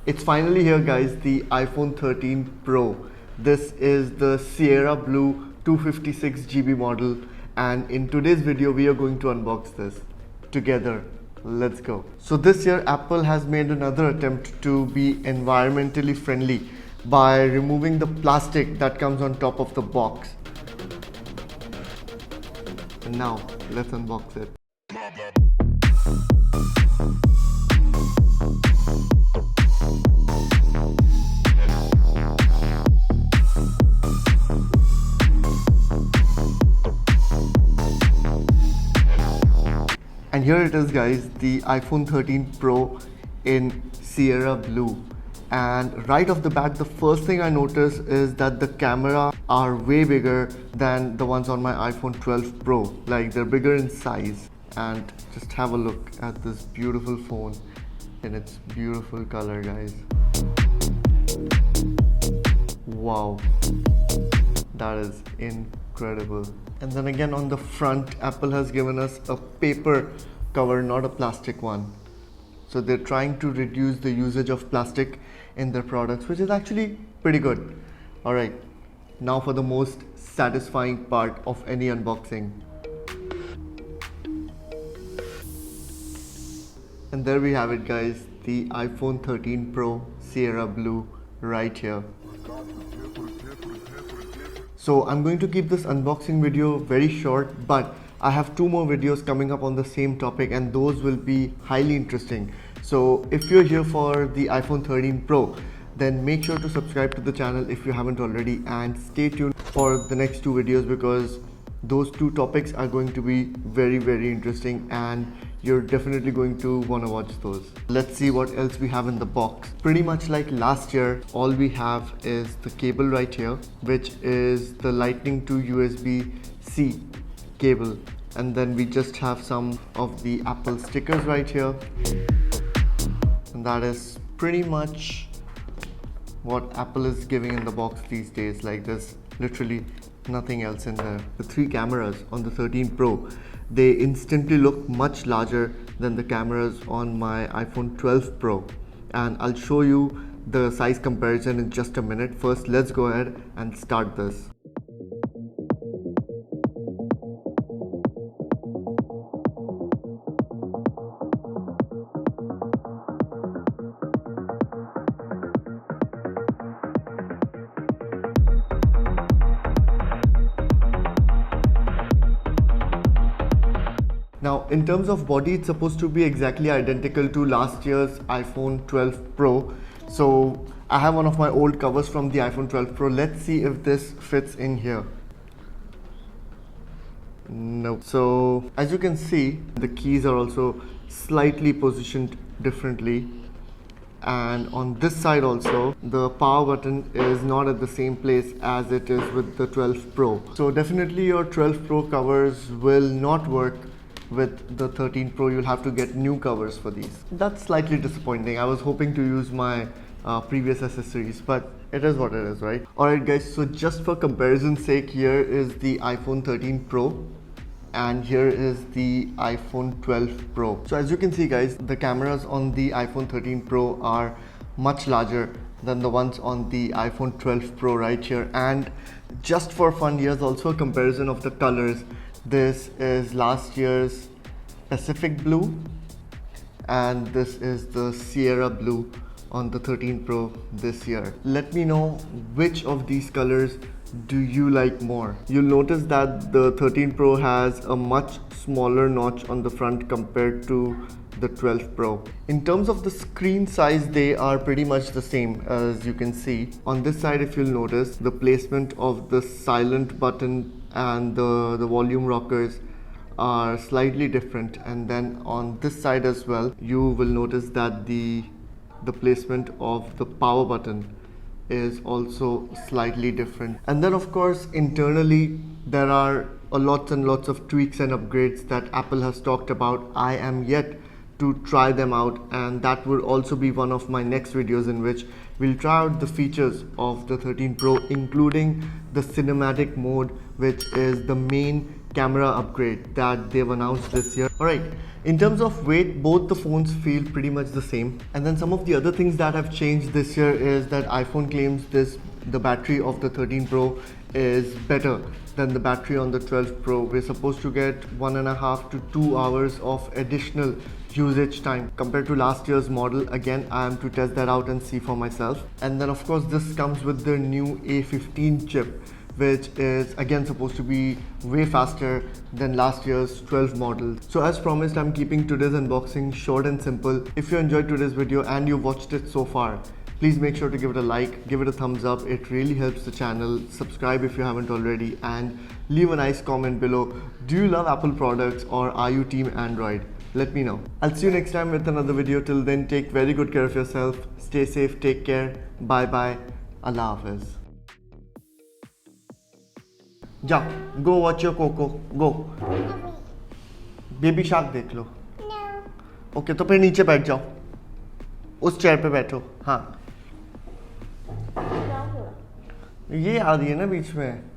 It's finally here guys, the iPhone 13 Pro. This is the Sierra Blue 256GB model, and in today's video we are going to unbox this together. Let's go. So this year Apple has made another attempt to be environmentally friendly by removing the plastic that comes on top of the box. And now let's unbox it. And here it is guys, the iPhone 13 Pro in Sierra Blue. And right off the bat, the first thing I notice is that the camera are way bigger than the ones on my iPhone 12 Pro. Like, they're bigger in size. And just have a look at this beautiful phone in its beautiful color, guys. Wow, that is incredible. And then again on the front, Apple has given us a paper cover, not a plastic one. So they're trying to reduce the usage of plastic in their products, which is actually pretty good. Alright, now for the most satisfying part of any unboxing. And there we have it guys, the iPhone 13 Pro Sierra Blue right here. So I'm going to keep this unboxing video very short, but I have two more videos coming up on the same topic and those will be highly interesting. So if you're here for the iPhone 13 Pro, then make sure to subscribe to the channel if you haven't already, and stay tuned for the next two videos because those two topics are going to be very interesting and you're definitely going to want to watch those. Let's see what else we have in the box. Pretty much like last year, all we have is the cable right here, which is the Lightning to USB-C cable, and then we just have some of the Apple stickers right here, and that is pretty much what Apple is giving in the box these days. Like, there's literally nothing else in there. The three cameras on the 13 Pro, they instantly look much larger than the cameras on my iPhone 12 Pro, and I'll show you the size comparison in just a minute. First, let's go ahead and start this. Now, in terms of body, it's supposed to be exactly identical to last year's iPhone 12 Pro. So I have one of my old covers from the iPhone 12 Pro. Let's see if this fits in here. No. So as you can see, the keys are also slightly positioned differently. And on this side also, the power button is not at the same place as it is with the 12 Pro. So definitely your 12 Pro covers will not work with the 13 Pro. You'll have to get new covers for these. That's slightly disappointing. I was hoping to use my previous accessories, but it is what it is, right? Alright guys, so just for comparison's sake, here is the iPhone 13 Pro and here is the iPhone 12 Pro. So as you can see guys, the cameras on the iPhone 13 Pro are much larger than the ones on the iPhone 12 Pro right here. And just for fun, here's also a comparison of the colors. This is last year's Pacific Blue and this is the Sierra Blue on the 13 Pro this year. Let me know which of these colors do you like more. You'll notice that the 13 Pro has a much smaller notch on the front compared to the 12 Pro. In terms of the screen size, they are pretty much the same as you can see. On this side, if you'll notice, the placement of the silent button and the volume rockers are slightly different, and then on this side as well you will notice that the placement of the power button is also slightly different. And then of course internally there are lots and lots of tweaks and upgrades that Apple has talked about. I am yet to try them out, and that will also be one of my next videos in which we'll try out the features of the 13 Pro, including the cinematic mode, which is the main camera upgrade that they've announced this year. Alright, in terms of weight, both the phones feel pretty much the same. And then some of the other things that have changed this year is that iPhone claims the battery of the 13 Pro is better than the battery on the 12 Pro. We're supposed to get 1.5 to 2 hours of additional usage time compared to last year's model. Again, I am to test that out and see for myself. And then of course this comes with the new A15 chip, which is again supposed to be way faster than last year's 12 model. So as promised, I'm keeping today's unboxing short and simple. If you enjoyed today's video and you watched it so far, please make sure to give it a like, give it a thumbs up. It really helps the channel. Subscribe if you haven't already, and leave a nice comment below. Do you love Apple products or are you team Android? Let me know. I'll see you next time with another video. Till then, take very good care of yourself. Stay safe, take care. Bye bye. Allah Hafiz. Ja, go watch your Coco. Go. Baby Shark देख लो. Okay, तो फिर नीचे बैठ जाओ. उस chair पे बैठो. हाँ. ये आ रही है ना बीच में.